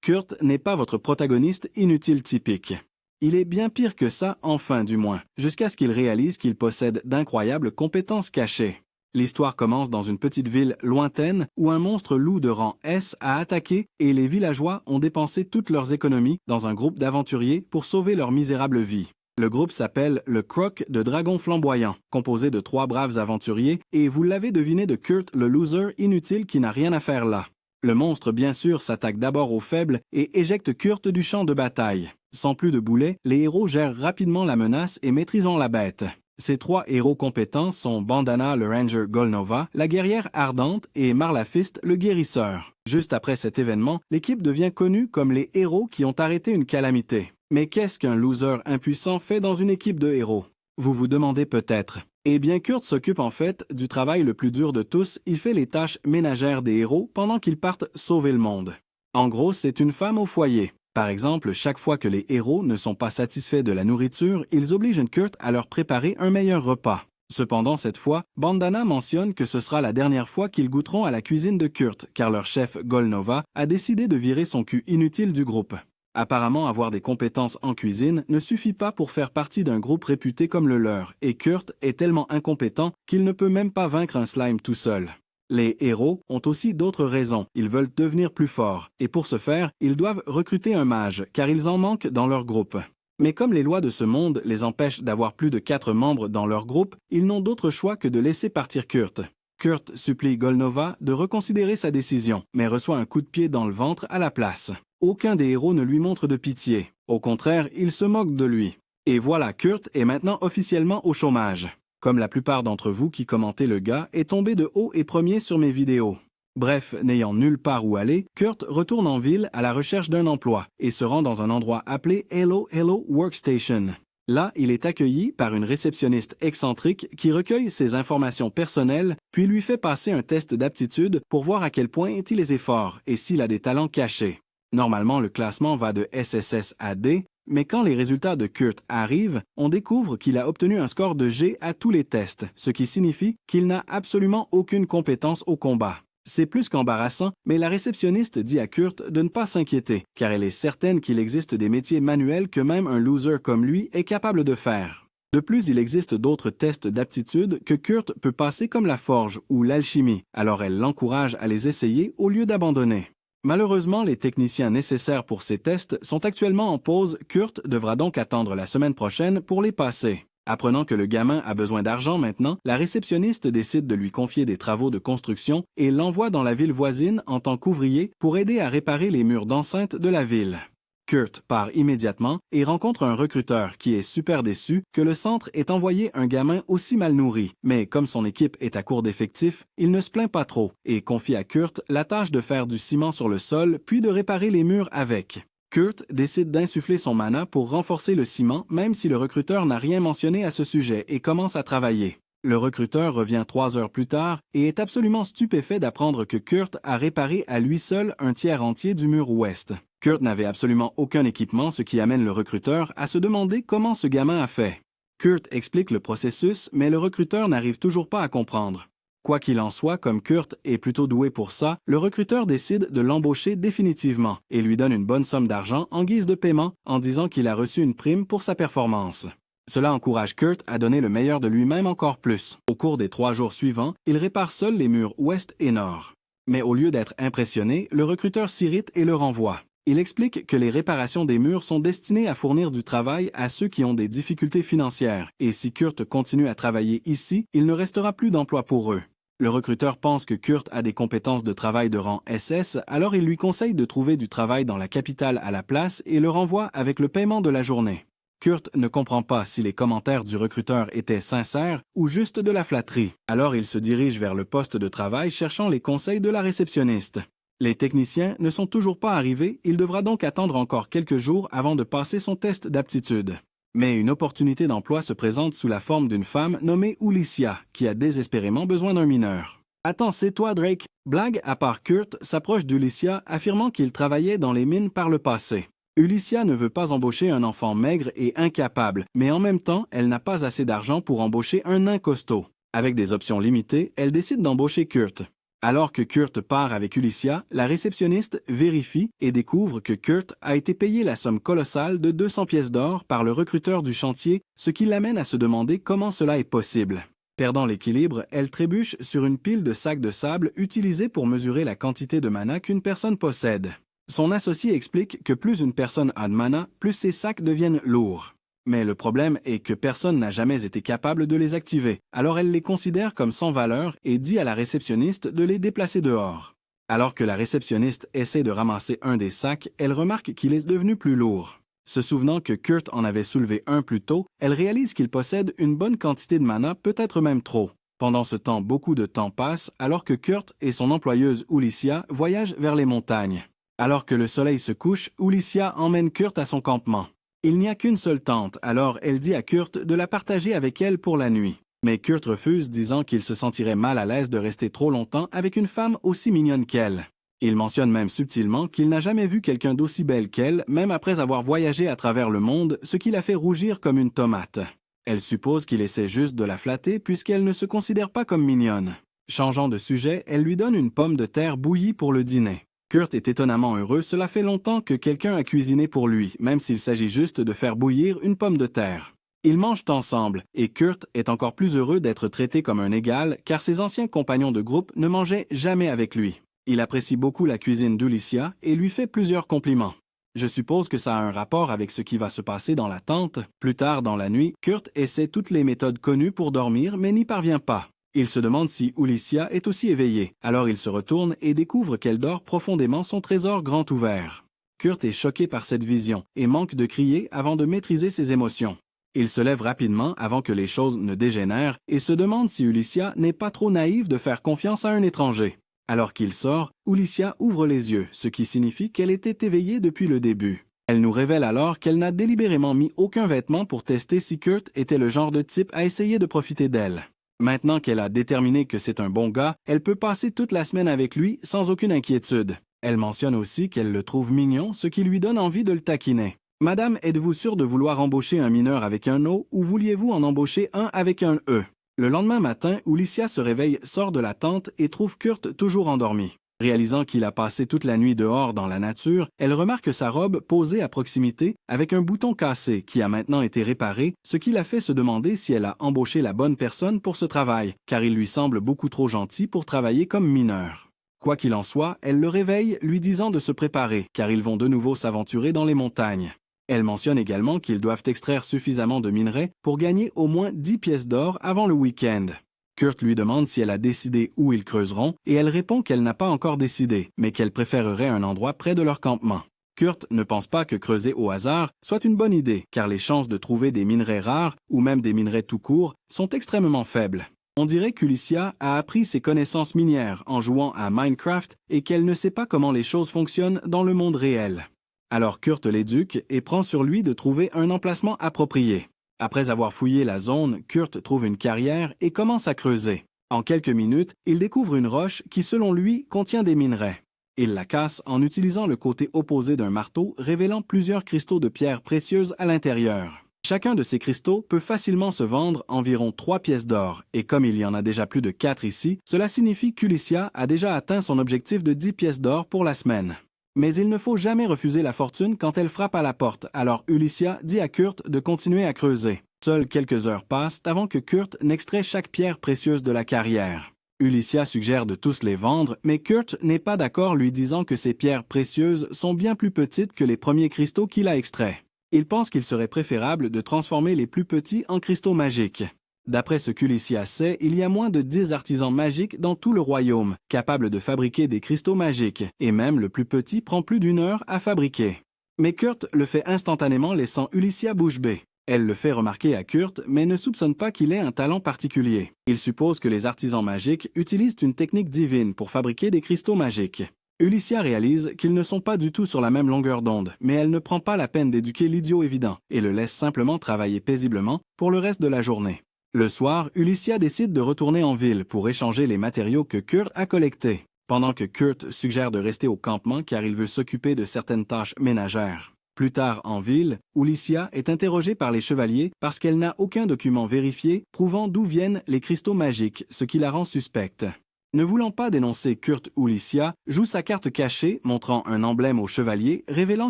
Kurt n'est pas votre protagoniste inutile typique. Il est bien pire que ça, enfin du moins, jusqu'à ce qu'il réalise qu'il possède d'incroyables compétences cachées. L'histoire commence dans une petite ville lointaine où un monstre loup de rang S a attaqué et les villageois ont dépensé toutes leurs économies dans un groupe d'aventuriers pour sauver leur misérable vie. Le groupe s'appelle le Croc de Dragon Flamboyant, composé de 3 braves aventuriers, et vous l'avez deviné de Kurt le loser inutile qui n'a rien à faire là. Le monstre, bien sûr, s'attaque d'abord aux faibles et éjecte Kurt du champ de bataille. Sans plus de boulets, les héros gèrent rapidement la menace et maîtrisent la bête. Ces 3 héros compétents sont Bandana le Ranger Golnova, la guerrière ardente et Marlafist le guérisseur. Juste après cet événement, l'équipe devient connue comme les héros qui ont arrêté une calamité. Mais qu'est-ce qu'un loser impuissant fait dans une équipe de héros? Vous vous demandez peut-être. Eh bien, Kurt s'occupe en fait du travail le plus dur de tous, il fait les tâches ménagères des héros pendant qu'ils partent sauver le monde. En gros, c'est une femme au foyer. Par exemple, chaque fois que les héros ne sont pas satisfaits de la nourriture, ils obligent Kurt à leur préparer un meilleur repas. Cependant, cette fois, Bandana mentionne que ce sera la dernière fois qu'ils goûteront à la cuisine de Kurt, car leur chef Golnova a décidé de virer son cul inutile du groupe. Apparemment, avoir des compétences en cuisine ne suffit pas pour faire partie d'un groupe réputé comme le leur, et Kurt est tellement incompétent qu'il ne peut même pas vaincre un slime tout seul. Les héros ont aussi d'autres raisons, ils veulent devenir plus forts, et pour ce faire, ils doivent recruter un mage, car ils en manquent dans leur groupe. Mais comme les lois de ce monde les empêchent d'avoir plus de 4 membres dans leur groupe, ils n'ont d'autre choix que de laisser partir Kurt. Kurt supplie Golnova de reconsidérer sa décision, mais reçoit un coup de pied dans le ventre à la place. Aucun des héros ne lui montre de pitié. Au contraire, ils se moquent de lui. Et voilà, Kurt est maintenant officiellement au chômage. Comme la plupart d'entre vous qui commentez le gars est tombé de haut et premier sur mes vidéos. Bref, n'ayant nulle part où aller, Kurt retourne en ville à la recherche d'un emploi et se rend dans un endroit appelé Hello Hello Workstation. Là, il est accueilli par une réceptionniste excentrique qui recueille ses informations personnelles puis lui fait passer un test d'aptitude pour voir à quel point il est fort et s'il a des talents cachés. Normalement, le classement va de SSS à D, mais quand les résultats de Kurt arrivent, on découvre qu'il a obtenu un score de G à tous les tests, ce qui signifie qu'il n'a absolument aucune compétence au combat. C'est plus qu'embarrassant, mais la réceptionniste dit à Kurt de ne pas s'inquiéter, car elle est certaine qu'il existe des métiers manuels que même un loser comme lui est capable de faire. De plus, il existe d'autres tests d'aptitude que Kurt peut passer comme la forge ou l'alchimie, alors elle l'encourage à les essayer au lieu d'abandonner. Malheureusement, les techniciens nécessaires pour ces tests sont actuellement en pause. Kurt devra donc attendre la semaine prochaine pour les passer. Apprenant que le gamin a besoin d'argent maintenant, la réceptionniste décide de lui confier des travaux de construction et l'envoie dans la ville voisine en tant qu'ouvrier pour aider à réparer les murs d'enceinte de la ville. Kurt part immédiatement et rencontre un recruteur qui est super déçu que le centre ait envoyé un gamin aussi mal nourri, mais comme son équipe est à court d'effectifs, il ne se plaint pas trop et confie à Kurt la tâche de faire du ciment sur le sol puis de réparer les murs avec. Kurt décide d'insuffler son mana pour renforcer le ciment même si le recruteur n'a rien mentionné à ce sujet et commence à travailler. Le recruteur revient 3 heures plus tard et est absolument stupéfait d'apprendre que Kurt a réparé à lui seul un tiers entier du mur ouest. Kurt n'avait absolument aucun équipement, ce qui amène le recruteur à se demander comment ce gamin a fait. Kurt explique le processus, mais le recruteur n'arrive toujours pas à comprendre. Quoi qu'il en soit, comme Kurt est plutôt doué pour ça, le recruteur décide de l'embaucher définitivement et lui donne une bonne somme d'argent en guise de paiement en disant qu'il a reçu une prime pour sa performance. Cela encourage Kurt à donner le meilleur de lui-même encore plus. Au cours des 3 jours suivants, il répare seul les murs ouest et nord. Mais au lieu d'être impressionné, le recruteur s'irrite et le renvoie. Il explique que les réparations des murs sont destinées à fournir du travail à ceux qui ont des difficultés financières, et si Kurt continue à travailler ici, il ne restera plus d'emploi pour eux. Le recruteur pense que Kurt a des compétences de travail de rang SS, alors il lui conseille de trouver du travail dans la capitale à la place et le renvoie avec le paiement de la journée. Kurt ne comprend pas si les commentaires du recruteur étaient sincères ou juste de la flatterie, alors il se dirige vers le poste de travail cherchant les conseils de la réceptionniste. Les techniciens ne sont toujours pas arrivés, il devra donc attendre encore quelques jours avant de passer son test d'aptitude. Mais une opportunité d'emploi se présente sous la forme d'une femme nommée Ulycia, qui a désespérément besoin d'un mineur. « Attends, c'est toi, Drake ?» Blague à part, Kurt s'approche d'Ulycia, affirmant qu'il travaillait dans les mines par le passé. Ulycia ne veut pas embaucher un enfant maigre et incapable, mais en même temps, elle n'a pas assez d'argent pour embaucher un nain costaud. Avec des options limitées, elle décide d'embaucher Kurt. Alors que Kurt part avec Ulycia, la réceptionniste vérifie et découvre que Kurt a été payé la somme colossale de 200 pièces d'or par le recruteur du chantier, ce qui l'amène à se demander comment cela est possible. Perdant l'équilibre, elle trébuche sur une pile de sacs de sable utilisés pour mesurer la quantité de mana qu'une personne possède. Son associé explique que plus une personne a de mana, plus ses sacs deviennent lourds. Mais le problème est que personne n'a jamais été capable de les activer, alors elle les considère comme sans valeur et dit à la réceptionniste de les déplacer dehors. Alors que la réceptionniste essaie de ramasser un des sacs, elle remarque qu'il est devenu plus lourd. Se souvenant que Kurt en avait soulevé un plus tôt, elle réalise qu'il possède une bonne quantité de mana, peut-être même trop. Pendant ce temps, beaucoup de temps passe alors que Kurt et son employeuse Ulycia voyagent vers les montagnes. Alors que le soleil se couche, Ulycia emmène Kurt à son campement. Il n'y a qu'une seule tente, alors elle dit à Kurt de la partager avec elle pour la nuit. Mais Kurt refuse, disant qu'il se sentirait mal à l'aise de rester trop longtemps avec une femme aussi mignonne qu'elle. Il mentionne même subtilement qu'il n'a jamais vu quelqu'un d'aussi belle qu'elle, même après avoir voyagé à travers le monde, ce qui la fait rougir comme une tomate. Elle suppose qu'il essaie juste de la flatter puisqu'elle ne se considère pas comme mignonne. Changeant de sujet, elle lui donne une pomme de terre bouillie pour le dîner. Kurt est étonnamment heureux, cela fait longtemps que quelqu'un a cuisiné pour lui, même s'il s'agit juste de faire bouillir une pomme de terre. Ils mangent ensemble, et Kurt est encore plus heureux d'être traité comme un égal, car ses anciens compagnons de groupe ne mangeaient jamais avec lui. Il apprécie beaucoup la cuisine d'Ulycia et lui fait plusieurs compliments. Je suppose que ça a un rapport avec ce qui va se passer dans la tente. Plus tard dans la nuit, Kurt essaie toutes les méthodes connues pour dormir, mais n'y parvient pas. Il se demande si Ulycia est aussi éveillée, alors il se retourne et découvre qu'elle dort profondément, son trésor grand ouvert. Kurt est choqué par cette vision et manque de crier avant de maîtriser ses émotions. Il se lève rapidement avant que les choses ne dégénèrent et se demande si Ulycia n'est pas trop naïve de faire confiance à un étranger. Alors qu'il sort, Ulycia ouvre les yeux, ce qui signifie qu'elle était éveillée depuis le début. Elle nous révèle alors qu'elle n'a délibérément mis aucun vêtement pour tester si Kurt était le genre de type à essayer de profiter d'elle. Maintenant qu'elle a déterminé que c'est un bon gars, elle peut passer toute la semaine avec lui sans aucune inquiétude. Elle mentionne aussi qu'elle le trouve mignon, ce qui lui donne envie de le taquiner. « Madame, êtes-vous sûre de vouloir embaucher un mineur avec un O ou vouliez-vous en embaucher un avec un E? » Le lendemain matin, Ulycia se réveille, sort de la tente et trouve Kurt toujours endormi. Réalisant qu'il a passé toute la nuit dehors dans la nature, elle remarque sa robe posée à proximité avec un bouton cassé qui a maintenant été réparé, ce qui la fait se demander si elle a embauché la bonne personne pour ce travail, car il lui semble beaucoup trop gentil pour travailler comme mineur. Quoi qu'il en soit, elle le réveille, lui disant de se préparer, car ils vont de nouveau s'aventurer dans les montagnes. Elle mentionne également qu'ils doivent extraire suffisamment de minerais pour gagner au moins 10 pièces d'or avant le week-end. Kurt lui demande si elle a décidé où ils creuseront et elle répond qu'elle n'a pas encore décidé, mais qu'elle préférerait un endroit près de leur campement. Kurt ne pense pas que creuser au hasard soit une bonne idée, car les chances de trouver des minerais rares, ou même des minerais tout court, sont extrêmement faibles. On dirait qu'Ulycia a appris ses connaissances minières en jouant à Minecraft et qu'elle ne sait pas comment les choses fonctionnent dans le monde réel. Alors Kurt l'éduque et prend sur lui de trouver un emplacement approprié. Après avoir fouillé la zone, Kurt trouve une carrière et commence à creuser. En quelques minutes, il découvre une roche qui, selon lui, contient des minerais. Il la casse en utilisant le côté opposé d'un marteau, révélant plusieurs cristaux de pierres précieuses à l'intérieur. Chacun de ces cristaux peut facilement se vendre environ 3 pièces d'or, et comme il y en a déjà plus de 4 ici, cela signifie qu'Ulycia a déjà atteint son objectif de 10 pièces d'or pour la semaine. Mais il ne faut jamais refuser la fortune quand elle frappe à la porte, alors Ulycia dit à Kurt de continuer à creuser. Seules quelques heures passent avant que Kurt n'extrait chaque pierre précieuse de la carrière. Ulycia suggère de tous les vendre, mais Kurt n'est pas d'accord, lui disant que ces pierres précieuses sont bien plus petites que les premiers cristaux qu'il a extraits. Il pense qu'il serait préférable de transformer les plus petits en cristaux magiques. D'après ce qu'Ulycia sait, il y a moins de 10 artisans magiques dans tout le royaume, capables de fabriquer des cristaux magiques, et même le plus petit prend plus d'1 heure à fabriquer. Mais Kurt le fait instantanément, laissant Ulycia bouche bée. Elle le fait remarquer à Kurt, mais ne soupçonne pas qu'il ait un talent particulier. Il suppose que les artisans magiques utilisent une technique divine pour fabriquer des cristaux magiques. Ulycia réalise qu'ils ne sont pas du tout sur la même longueur d'onde, mais elle ne prend pas la peine d'éduquer l'idiot évident, et le laisse simplement travailler paisiblement pour le reste de la journée. Le soir, Ulycia décide de retourner en ville pour échanger les matériaux que Kurt a collectés, pendant que Kurt suggère de rester au campement car il veut s'occuper de certaines tâches ménagères. Plus tard en ville, Ulycia est interrogée par les chevaliers parce qu'elle n'a aucun document vérifié prouvant d'où viennent les cristaux magiques, ce qui la rend suspecte. Ne voulant pas dénoncer Kurt ou Licia, joue sa carte cachée montrant un emblème au chevalier révélant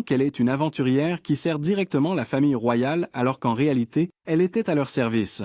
qu'elle est une aventurière qui sert directement la famille royale alors qu'en réalité, elle était à leur service.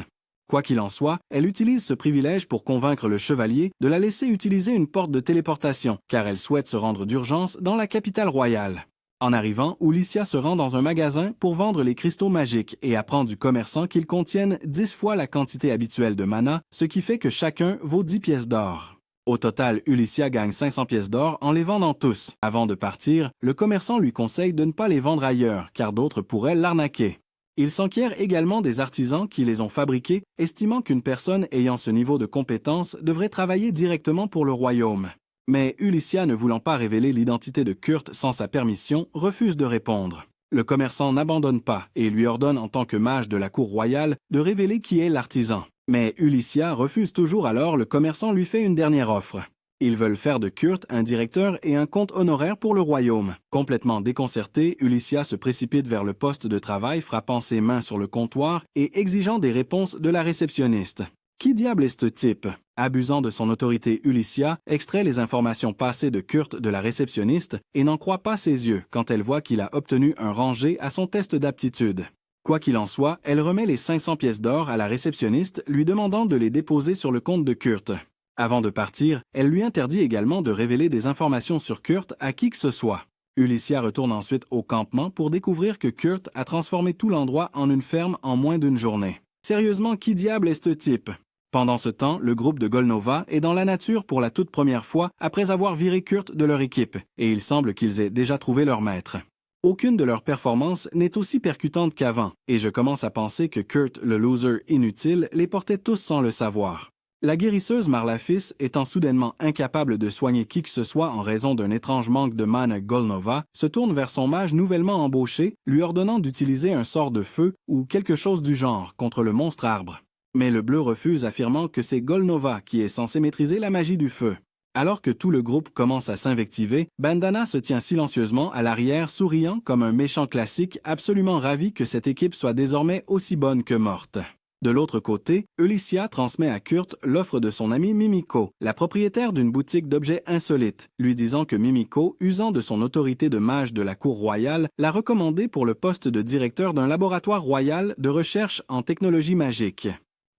Quoi qu'il en soit, elle utilise ce privilège pour convaincre le chevalier de la laisser utiliser une porte de téléportation car elle souhaite se rendre d'urgence dans la capitale royale. En arrivant, Licia se rend dans un magasin pour vendre les cristaux magiques et apprend du commerçant qu'ils contiennent 10 fois la quantité habituelle de mana, ce qui fait que chacun vaut 10 pièces d'or. Au total, Licia gagne 500 pièces d'or en les vendant tous. Avant de partir, le commerçant lui conseille de ne pas les vendre ailleurs, car d'autres pourraient l'arnaquer. Il s'enquiert également des artisans qui les ont fabriqués, estimant qu'une personne ayant ce niveau de compétence devrait travailler directement pour le royaume. Mais Licia, ne voulant pas révéler l'identité de Kurt sans sa permission, refuse de répondre. Le commerçant n'abandonne pas et lui ordonne en tant que mage de la cour royale de révéler qui est l'artisan. Mais Licia refuse toujours, alors le commerçant lui fait une dernière offre. Ils veulent faire de Kurt un directeur et un comte honoraire pour le royaume. Complètement déconcertée, Licia se précipite vers le poste de travail, frappant ses mains sur le comptoir et exigeant des réponses de la réceptionniste. Qui diable est ce type? Abusant de son autorité, Licia extrait les informations passées de Kurt de la réceptionniste et n'en croit pas ses yeux quand elle voit qu'il a obtenu un rangé à son test d'aptitude. Quoi qu'il en soit, elle remet les 500 pièces d'or à la réceptionniste, lui demandant de les déposer sur le compte de Kurt. Avant de partir, elle lui interdit également de révéler des informations sur Kurt à qui que ce soit. Licia retourne ensuite au campement pour découvrir que Kurt a transformé tout l'endroit en une ferme en moins d'une journée. Sérieusement, qui diable est ce type? Pendant ce temps, le groupe de Golnova est dans la nature pour la toute première fois après avoir viré Kurt de leur équipe, et il semble qu'ils aient déjà trouvé leur maître. Aucune de leurs performances n'est aussi percutante qu'avant, et je commence à penser que Kurt, le loser inutile, les portait tous sans le savoir. La guérisseuse Marlafis, étant soudainement incapable de soigner qui que ce soit en raison d'un étrange manque de mana Golnova, se tourne vers son mage nouvellement embauché, lui ordonnant d'utiliser un sort de feu ou quelque chose du genre contre le monstre arbre. Mais le bleu refuse, affirmant que c'est Golnova qui est censé maîtriser la magie du feu. Alors que tout le groupe commence à s'invectiver, Bandana se tient silencieusement à l'arrière, souriant comme un méchant classique, absolument ravi que cette équipe soit désormais aussi bonne que morte. De l'autre côté, Licia transmet à Kurt l'offre de son ami Mimiko, la propriétaire d'une boutique d'objets insolites, lui disant que Mimiko, usant de son autorité de mage de la cour royale, l'a recommandé pour le poste de directeur d'un laboratoire royal de recherche en technologie magique.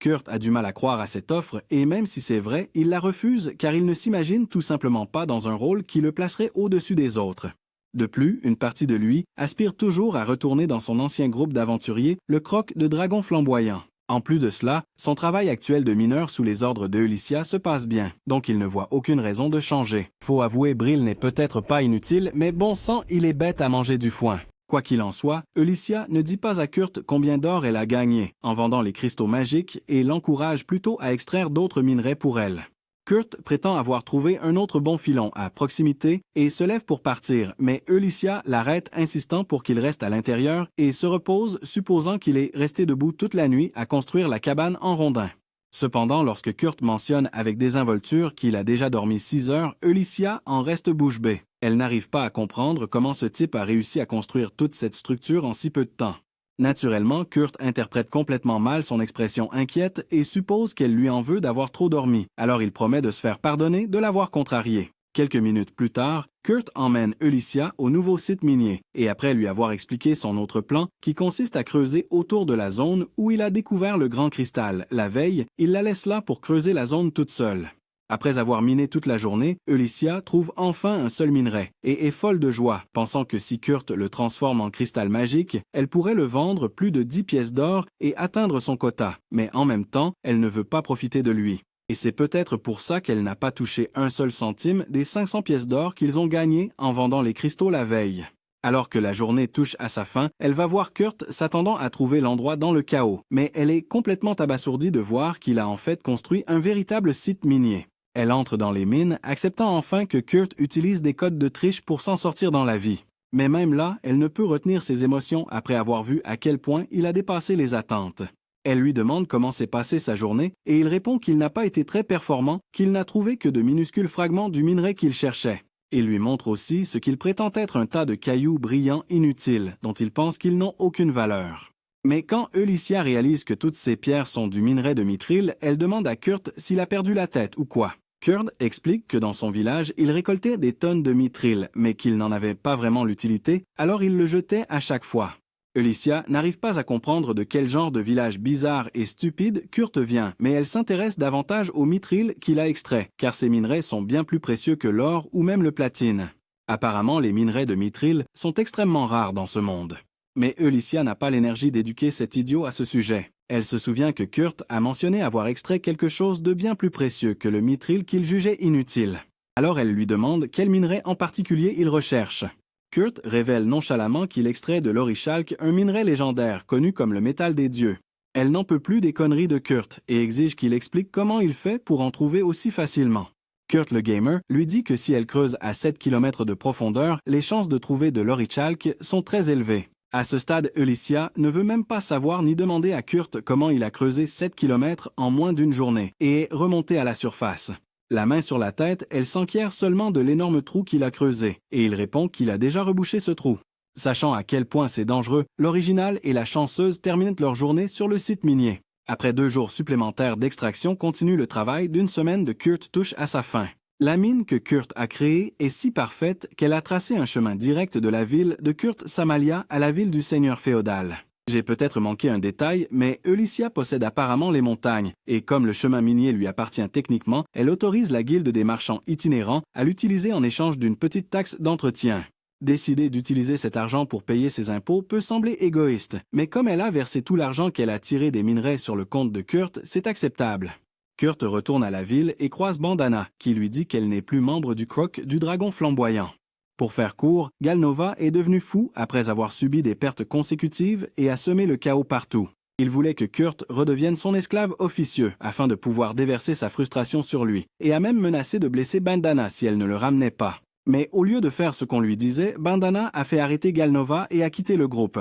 Kurt a du mal à croire à cette offre et même si c'est vrai, il la refuse car il ne s'imagine tout simplement pas dans un rôle qui le placerait au-dessus des autres. De plus, une partie de lui aspire toujours à retourner dans son ancien groupe d'aventuriers, le Croc de Dragon Flamboyant. En plus de cela, son travail actuel de mineur sous les ordres de Licia se passe bien, donc il ne voit aucune raison de changer. Faut avouer, Brill n'est peut-être pas inutile, mais bon sang, il est bête à manger du foin. Quoi qu'il en soit, Licia ne dit pas à Kurt combien d'or elle a gagné en vendant les cristaux magiques et l'encourage plutôt à extraire d'autres minerais pour elle. Kurt prétend avoir trouvé un autre bon filon à proximité et se lève pour partir, mais Licia l'arrête insistant pour qu'il reste à l'intérieur et se repose supposant qu'il est resté debout toute la nuit à construire la cabane en rondin. Cependant, lorsque Kurt mentionne avec désinvolture qu'il a déjà dormi 6 heures, Licia en reste bouche bée. Elle n'arrive pas à comprendre comment ce type a réussi à construire toute cette structure en si peu de temps. Naturellement, Kurt interprète complètement mal son expression inquiète et suppose qu'elle lui en veut d'avoir trop dormi, alors il promet de se faire pardonner de l'avoir contrarié. Quelques minutes plus tard, Kurt emmène Licia au nouveau site minier, et après lui avoir expliqué son autre plan, qui consiste à creuser autour de la zone où il a découvert le grand cristal, la veille, il la laisse là pour creuser la zone toute seule. Après avoir miné toute la journée, Licia trouve enfin un seul minerai, et est folle de joie, pensant que si Kurt le transforme en cristal magique, elle pourrait le vendre plus de 10 pièces d'or et atteindre son quota, mais en même temps, elle ne veut pas profiter de lui. Et c'est peut-être pour ça qu'elle n'a pas touché un seul centime des 500 pièces d'or qu'ils ont gagnées en vendant les cristaux la veille. Alors que la journée touche à sa fin, elle va voir Kurt s'attendant à trouver l'endroit dans le chaos, mais elle est complètement abasourdie de voir qu'il a en fait construit un véritable site minier. Elle entre dans les mines, acceptant enfin que Kurt utilise des codes de triche pour s'en sortir dans la vie. Mais même là, elle ne peut retenir ses émotions après avoir vu à quel point il a dépassé les attentes. Elle lui demande comment s'est passée sa journée et il répond qu'il n'a pas été très performant, qu'il n'a trouvé que de minuscules fragments du minerai qu'il cherchait. Il lui montre aussi ce qu'il prétend être un tas de cailloux brillants inutiles dont il pense qu'ils n'ont aucune valeur. Mais quand Licia réalise que toutes ces pierres sont du minerai de mithril, elle demande à Kurt s'il a perdu la tête ou quoi. Kurt explique que dans son village, il récoltait des tonnes de mithril, mais qu'il n'en avait pas vraiment l'utilité, alors il le jetait à chaque fois. Alicia n'arrive pas à comprendre de quel genre de village bizarre et stupide Kurt vient, mais elle s'intéresse davantage au mithril qu'il a extrait, car ces minerais sont bien plus précieux que l'or ou même le platine. Apparemment, les minerais de mithril sont extrêmement rares dans ce monde. Mais Alicia n'a pas l'énergie d'éduquer cet idiot à ce sujet. Elle se souvient que Kurt a mentionné avoir extrait quelque chose de bien plus précieux que le mithril qu'il jugeait inutile. Alors elle lui demande quel minerai en particulier il recherche. Kurt révèle nonchalamment qu'il extrait de l'orichalque un minerai légendaire connu comme le métal des dieux. Elle n'en peut plus des conneries de Kurt et exige qu'il explique comment il fait pour en trouver aussi facilement. Kurt le gamer lui dit que si elle creuse à 7 km de profondeur, les chances de trouver de l'orichalque sont très élevées. À ce stade, Alicia ne veut même pas savoir ni demander à Kurt comment il a creusé 7 km en moins d'une journée et est remonté à la surface. La main sur la tête, elle s'enquiert seulement de l'énorme trou qu'il a creusé, et il répond qu'il a déjà rebouché ce trou. Sachant à quel point c'est dangereux, l'original et la chanceuse terminent leur journée sur le site minier. Après 2 jours supplémentaires d'extraction continue le travail d'une semaine de Kurt touche à sa fin. La mine que Kurt a créée est si parfaite qu'elle a tracé un chemin direct de la ville de Kurt Samalia à la ville du seigneur féodal. J'ai peut-être manqué un détail, mais Alicia possède apparemment les montagnes, et comme le chemin minier lui appartient techniquement, elle autorise la guilde des marchands itinérants à l'utiliser en échange d'une petite taxe d'entretien. Décider d'utiliser cet argent pour payer ses impôts peut sembler égoïste, mais comme elle a versé tout l'argent qu'elle a tiré des minerais sur le compte de Kurt, c'est acceptable. Kurt retourne à la ville et croise Bandana, qui lui dit qu'elle n'est plus membre du croc du dragon flamboyant. Pour faire court, Galnova est devenu fou après avoir subi des pertes consécutives et a semé le chaos partout. Il voulait que Kurt redevienne son esclave officieux afin de pouvoir déverser sa frustration sur lui, et a même menacé de blesser Bandana si elle ne le ramenait pas. Mais au lieu de faire ce qu'on lui disait, Bandana a fait arrêter Galnova et a quitté le groupe.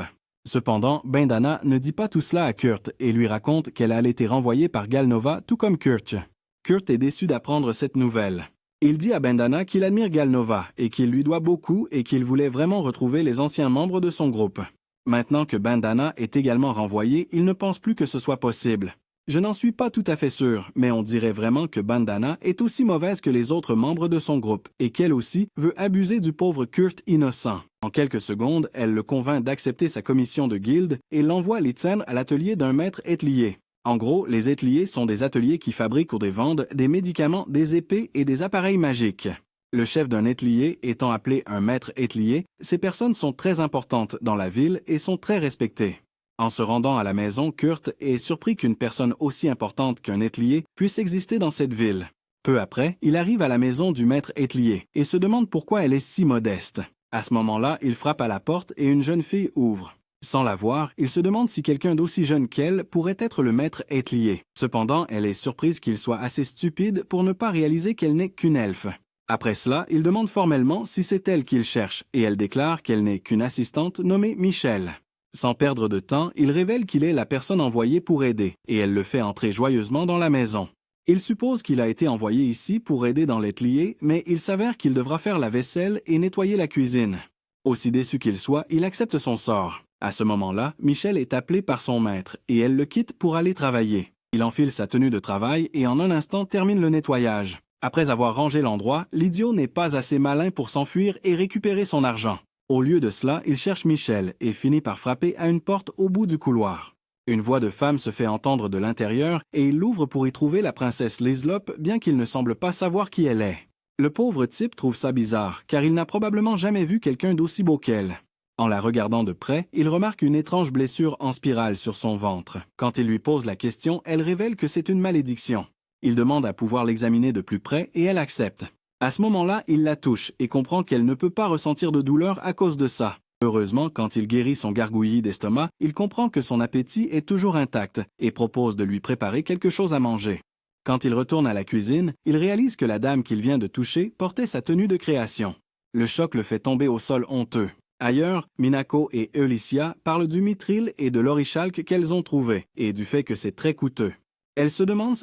Cependant, Bandana ne dit pas tout cela à Kurt et lui raconte qu'elle a été renvoyée par Galnova tout comme Kurt. Kurt est déçu d'apprendre cette nouvelle. Il dit à Bandana qu'il admire Galnova et qu'il lui doit beaucoup et qu'il voulait vraiment retrouver les anciens membres de son groupe. Maintenant que Bandana est également renvoyé, il ne pense plus que ce soit possible. Je n'en suis pas tout à fait sûr, mais on dirait vraiment que Bandana est aussi mauvaise que les autres membres de son groupe et qu'elle aussi veut abuser du pauvre Kurt innocent. En quelques secondes, elle le convainc d'accepter sa commission de guilde et l'envoie Litzen à l'atelier d'un maître étlier. En gros, les étliers sont des ateliers qui fabriquent ou vendent des médicaments, des épées et des appareils magiques. Le chef d'un étlier étant appelé un maître étlier, ces personnes sont très importantes dans la ville et sont très respectées. En se rendant à la maison, Kurt est surpris qu'une personne aussi importante qu'un étlier puisse exister dans cette ville. Peu après, il arrive à la maison du maître étlier et se demande pourquoi elle est si modeste. À ce moment-là, il frappe à la porte et une jeune fille ouvre. Sans la voir, il se demande si quelqu'un d'aussi jeune qu'elle pourrait être le maître étlier. Cependant, elle est surprise qu'il soit assez stupide pour ne pas réaliser qu'elle n'est qu'une elfe. Après cela, il demande formellement si c'est elle qu'il cherche et elle déclare qu'elle n'est qu'une assistante nommée Michelle. Sans perdre de temps, il révèle qu'il est la personne envoyée pour aider, et elle le fait entrer joyeusement dans la maison. Il suppose qu'il a été envoyé ici pour aider dans l'étlier, mais il s'avère qu'il devra faire la vaisselle et nettoyer la cuisine. Aussi déçu qu'il soit, il accepte son sort. À ce moment-là, Michelle est appelée par son maître, et elle le quitte pour aller travailler. Il enfile sa tenue de travail et en un instant termine le nettoyage. Après avoir rangé l'endroit, l'idiot n'est pas assez malin pour s'enfuir et récupérer son argent. Au lieu de cela, il cherche Michelle et finit par frapper à une porte au bout du couloir. Une voix de femme se fait entendre de l'intérieur et il l'ouvre pour y trouver la princesse Lislop, bien qu'il ne semble pas savoir qui elle est. Le pauvre type trouve ça bizarre, car il n'a probablement jamais vu quelqu'un d'aussi beau qu'elle. En la regardant de près, il remarque une étrange blessure en spirale sur son ventre. Quand il lui pose la question, elle révèle que c'est une malédiction. Il demande à pouvoir l'examiner de plus près et elle accepte. À ce moment-là, il la touche et comprend qu'elle ne peut pas ressentir de douleur à cause de ça. Heureusement, quand il guérit son gargouillis d'estomac, il comprend que son appétit est toujours intact et propose de lui préparer quelque chose à manger. Quand il retourne à la cuisine, il réalise que la dame qu'il vient de toucher portait sa tenue de création. Le choc le fait tomber au sol honteux. Ailleurs, Minako et Alicia parlent du mithril et de l'orichalque qu'elles ont trouvé et du fait que c'est très coûteux. Elle se demande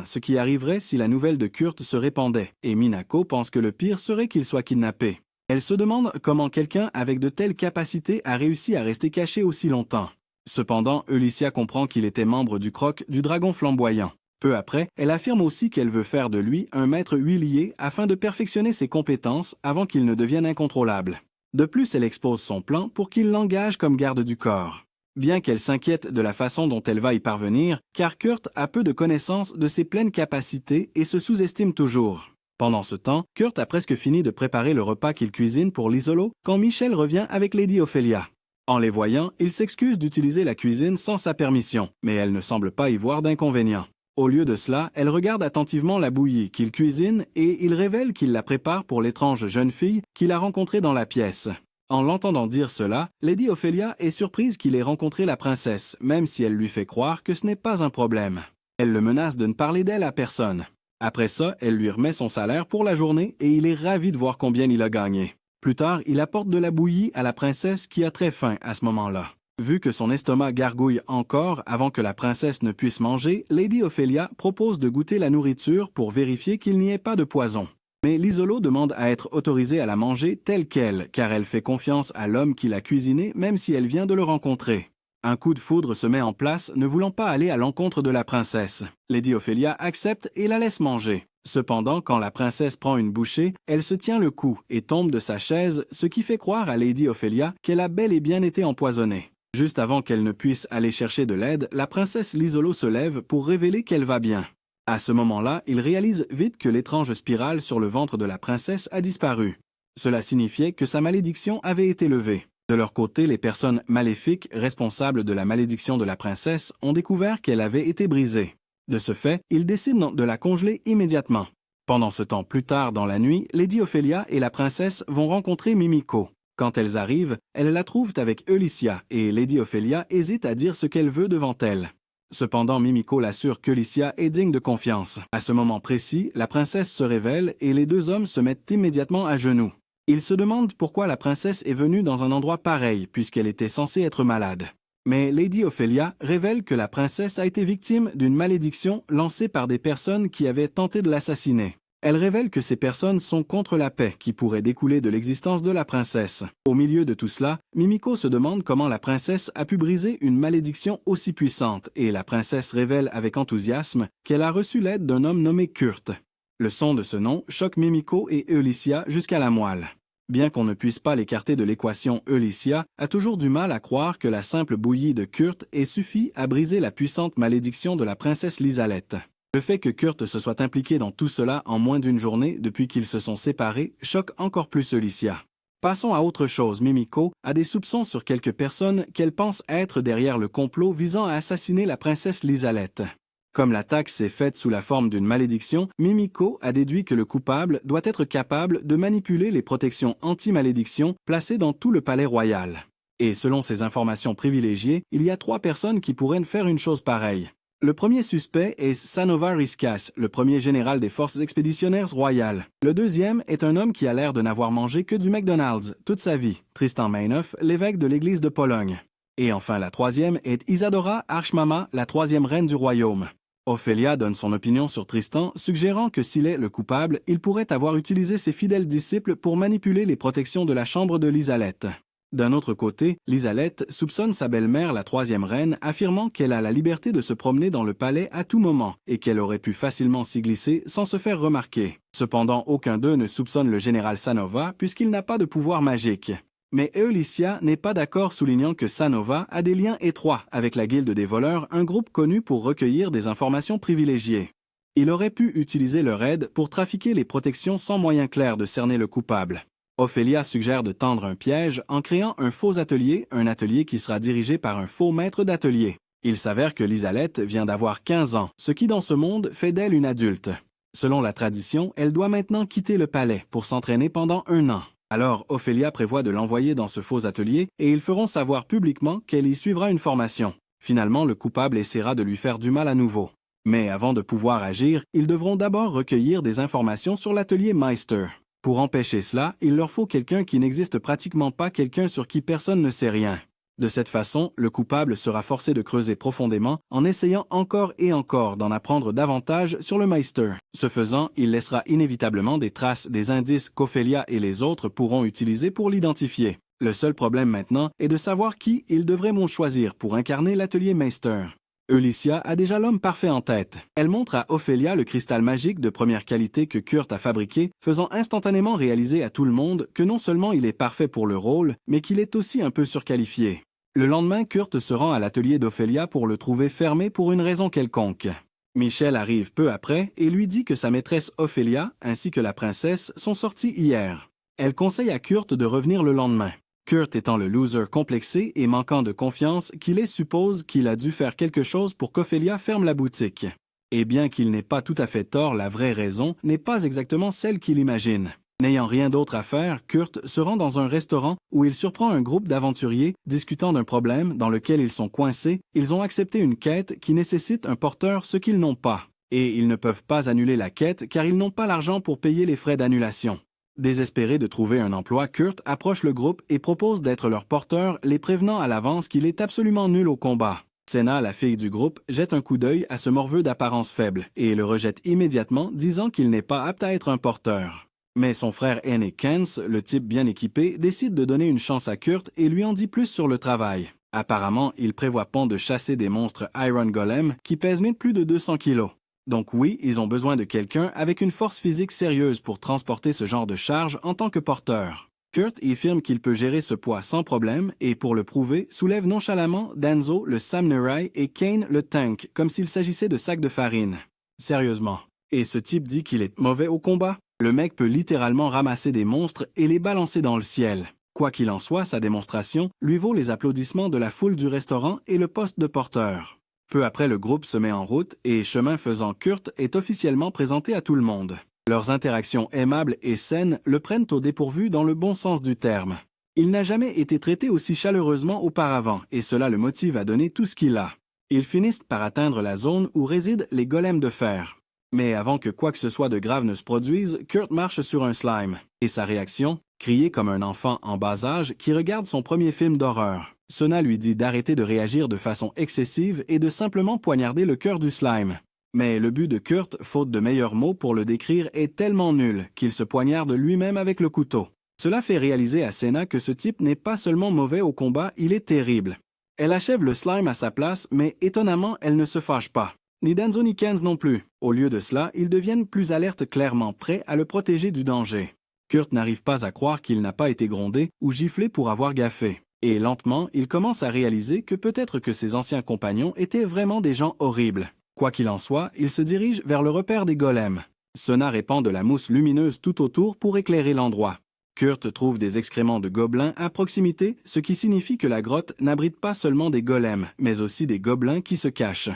ce qui arriverait si la nouvelle de Kurt se répandait, et Minako pense que le pire serait qu'il soit kidnappé. Elle se demande comment quelqu'un avec de telles capacités a réussi à rester caché aussi longtemps. Cependant, Alicia comprend qu'il était membre du croc du dragon flamboyant. Peu après, elle affirme aussi qu'elle veut faire de lui un maître huilier afin de perfectionner ses compétences avant qu'il ne devienne incontrôlable. De plus, elle expose son plan pour qu'il l'engage comme garde du corps. Bien qu'elle s'inquiète de la façon dont elle va y parvenir, car Kurt a peu de connaissance de ses pleines capacités et se sous-estime toujours. Pendant ce temps, Kurt a presque fini de préparer le repas qu'il cuisine pour l'Isolo quand Michel revient avec Lady Ophelia. En les voyant, il s'excuse d'utiliser la cuisine sans sa permission, mais elle ne semble pas y voir d'inconvénient. Au lieu de cela, elle regarde attentivement la bouillie qu'il cuisine et il révèle qu'il la prépare pour l'étrange jeune fille qu'il a rencontrée dans la pièce. En l'entendant dire cela, Lady Ophelia est surprise qu'il ait rencontré la princesse, même si elle lui fait croire que ce n'est pas un problème. Elle le menace de ne parler d'elle à personne. Après ça, elle lui remet son salaire pour la journée et il est ravi de voir combien il a gagné. Plus tard, il apporte de la bouillie à la princesse qui a très faim à ce moment-là. Vu que son estomac gargouille encore avant que la princesse ne puisse manger, Lady Ophelia propose de goûter la nourriture pour vérifier qu'il n'y ait pas de poison. Mais l'Isolo demande à être autorisée à la manger telle qu'elle, car elle fait confiance à l'homme qui l'a cuisinée même si elle vient de le rencontrer. Un coup de foudre se met en place, ne voulant pas aller à l'encontre de la princesse. Lady Ophelia accepte et la laisse manger. Cependant, quand la princesse prend une bouchée, elle se tient le cou et tombe de sa chaise, ce qui fait croire à Lady Ophelia qu'elle a bel et bien été empoisonnée. Juste avant qu'elle ne puisse aller chercher de l'aide, la princesse l'Isolo se lève pour révéler qu'elle va bien. À ce moment-là, il réalise vite que l'étrange spirale sur le ventre de la princesse a disparu. Cela signifiait que sa malédiction avait été levée. De leur côté, les personnes maléfiques responsables de la malédiction de la princesse ont découvert qu'elle avait été brisée. De ce fait, ils décident de la congeler immédiatement. Pendant ce temps plus tard dans la nuit, Lady Ophelia et la princesse vont rencontrer Mimiko. Quand elles arrivent, elles la trouvent avec Eulicia et Lady Ophelia hésite à dire ce qu'elle veut devant elle. Cependant, Mimiko l'assure qu'Eulicia est digne de confiance. À ce moment précis, la princesse se révèle et les deux hommes se mettent immédiatement à genoux. Ils se demandent pourquoi la princesse est venue dans un endroit pareil puisqu'elle était censée être malade. Mais Lady Ophelia révèle que la princesse a été victime d'une malédiction lancée par des personnes qui avaient tenté de l'assassiner. Elle révèle que ces personnes sont contre la paix qui pourrait découler de l'existence de la princesse. Au milieu de tout cela, Mimiko se demande comment la princesse a pu briser une malédiction aussi puissante et la princesse révèle avec enthousiasme qu'elle a reçu l'aide d'un homme nommé Kurt. Le son de ce nom choque Mimiko et Eulicia jusqu'à la moelle. Bien qu'on ne puisse pas l'écarter de l'équation, Eulicia a toujours du mal à croire que la simple bouillie de Kurt ait suffi à briser la puissante malédiction de la princesse Lysalette. Le fait que Kurt se soit impliqué dans tout cela en moins d'une journée depuis qu'ils se sont séparés choque encore plus Eulicia. Passons à autre chose. Mimiko a des soupçons sur quelques personnes qu'elle pense être derrière le complot visant à assassiner la princesse Lysalette. Comme l'attaque s'est faite sous la forme d'une malédiction, Mimiko a déduit que le coupable doit être capable de manipuler les protections anti-malédiction placées dans tout le palais royal. Et selon ces informations privilégiées, il y a 3 personnes qui pourraient faire une chose pareille. Le premier suspect est Sanova Riskas, le premier général des forces expéditionnaires royales. Le deuxième est un homme qui a l'air de n'avoir mangé que du McDonald's toute sa vie, Tristan Mainoff, l'évêque de l'église de Pologne. Et enfin la troisième est Isadora Archmama, la 3e reine du royaume. Ophelia donne son opinion sur Tristan, suggérant que s'il est le coupable, il pourrait avoir utilisé ses fidèles disciples pour manipuler les protections de la chambre de Lysalette. D'un autre côté, Lysalette soupçonne sa belle-mère, la 3e reine, affirmant qu'elle a la liberté de se promener dans le palais à tout moment et qu'elle aurait pu facilement s'y glisser sans se faire remarquer. Cependant, aucun d'eux ne soupçonne le général Sanova puisqu'il n'a pas de pouvoir magique. Mais Eulicia n'est pas d'accord, soulignant que Sanova a des liens étroits avec la Guilde des voleurs, un groupe connu pour recueillir des informations privilégiées. Il aurait pu utiliser leur aide pour trafiquer les protections sans moyen clair de cerner le coupable. Ophelia suggère de tendre un piège en créant un faux atelier, un atelier qui sera dirigé par un faux maître d'atelier. Il s'avère que Lysalette vient d'avoir 15 ans, ce qui dans ce monde fait d'elle une adulte. Selon la tradition, elle doit maintenant quitter le palais pour s'entraîner pendant 1 an. Alors Ophelia prévoit de l'envoyer dans ce faux atelier et ils feront savoir publiquement qu'elle y suivra une formation. Finalement, le coupable essaiera de lui faire du mal à nouveau. Mais avant de pouvoir agir, ils devront d'abord recueillir des informations sur l'atelier Meister. Pour empêcher cela, il leur faut quelqu'un qui n'existe pratiquement pas, quelqu'un sur qui personne ne sait rien. De cette façon, le coupable sera forcé de creuser profondément en essayant encore et encore d'en apprendre davantage sur le Meister. Ce faisant, il laissera inévitablement des traces, des indices qu'Ophelia et les autres pourront utiliser pour l'identifier. Le seul problème maintenant est de savoir qui ils devraient choisir pour incarner l'atelier Meister. Ulycia a déjà l'homme parfait en tête. Elle montre à Ophélia le cristal magique de première qualité que Kurt a fabriqué, faisant instantanément réaliser à tout le monde que non seulement il est parfait pour le rôle, mais qu'il est aussi un peu surqualifié. Le lendemain, Kurt se rend à l'atelier d'Ophélia pour le trouver fermé pour une raison quelconque. Michel arrive peu après et lui dit que sa maîtresse Ophélia ainsi que la princesse sont sorties hier. Elle conseille à Kurt de revenir le lendemain. Kurt étant le loser complexé et manquant de confiance qu'il est suppose qu'il a dû faire quelque chose pour qu'Ophélia ferme la boutique. Et bien qu'il n'ait pas tout à fait tort, la vraie raison n'est pas exactement celle qu'il imagine. N'ayant rien d'autre à faire, Kurt se rend dans un restaurant où il surprend un groupe d'aventuriers discutant d'un problème dans lequel ils sont coincés. Ils ont accepté une quête qui nécessite un porteur, ce qu'ils n'ont pas. Et ils ne peuvent pas annuler la quête car ils n'ont pas l'argent pour payer les frais d'annulation. Désespéré de trouver un emploi, Kurt approche le groupe et propose d'être leur porteur, les prévenant à l'avance qu'il est absolument nul au combat. Senna, la fille du groupe, jette un coup d'œil à ce morveux d'apparence faible et le rejette immédiatement, disant qu'il n'est pas apte à être un porteur. Mais son frère aîné Kens, le type bien équipé, décide de donner une chance à Kurt et lui en dit plus sur le travail. Apparemment, il prévoit pas de chasser des monstres Iron Golem qui pèsent plus de 200 kilos. Donc oui, ils ont besoin de quelqu'un avec une force physique sérieuse pour transporter ce genre de charge en tant que porteur. Kurt affirme qu'il peut gérer ce poids sans problème et pour le prouver, soulève nonchalamment Danzo, le samurai, et Kane, le tank, comme s'il s'agissait de sacs de farine. Sérieusement. Et ce type dit qu'il est mauvais au combat? Le mec peut littéralement ramasser des monstres et les balancer dans le ciel. Quoi qu'il en soit, sa démonstration lui vaut les applaudissements de la foule du restaurant et le poste de porteur. Peu après, le groupe se met en route et, chemin faisant, Kurt est officiellement présenté à tout le monde. Leurs interactions aimables et saines le prennent au dépourvu dans le bon sens du terme. Il n'a jamais été traité aussi chaleureusement auparavant et cela le motive à donner tout ce qu'il a. Ils finissent par atteindre la zone où résident les golems de fer. Mais avant que quoi que ce soit de grave ne se produise, Kurt marche sur un slime. Et sa réaction? Crier comme un enfant en bas âge qui regarde son premier film d'horreur. Senna lui dit d'arrêter de réagir de façon excessive et de simplement poignarder le cœur du slime. Mais le but de Kurt, faute de meilleurs mots pour le décrire, est tellement nul qu'il se poignarde lui-même avec le couteau. Cela fait réaliser à Senna que ce type n'est pas seulement mauvais au combat, il est terrible. Elle achève le slime à sa place, mais étonnamment, elle ne se fâche pas. Ni Danzo ni Kens non plus. Au lieu de cela, ils deviennent plus alertes, clairement prêts à le protéger du danger. Kurt n'arrive pas à croire qu'il n'a pas été grondé ou giflé pour avoir gaffé. Et lentement, il commence à réaliser que peut-être que ses anciens compagnons étaient vraiment des gens horribles. Quoi qu'il en soit, il se dirige vers le repère des golems. Senna répand de la mousse lumineuse tout autour pour éclairer l'endroit. Kurt trouve des excréments de gobelins à proximité, ce qui signifie que la grotte n'abrite pas seulement des golems, mais aussi des gobelins qui se cachent.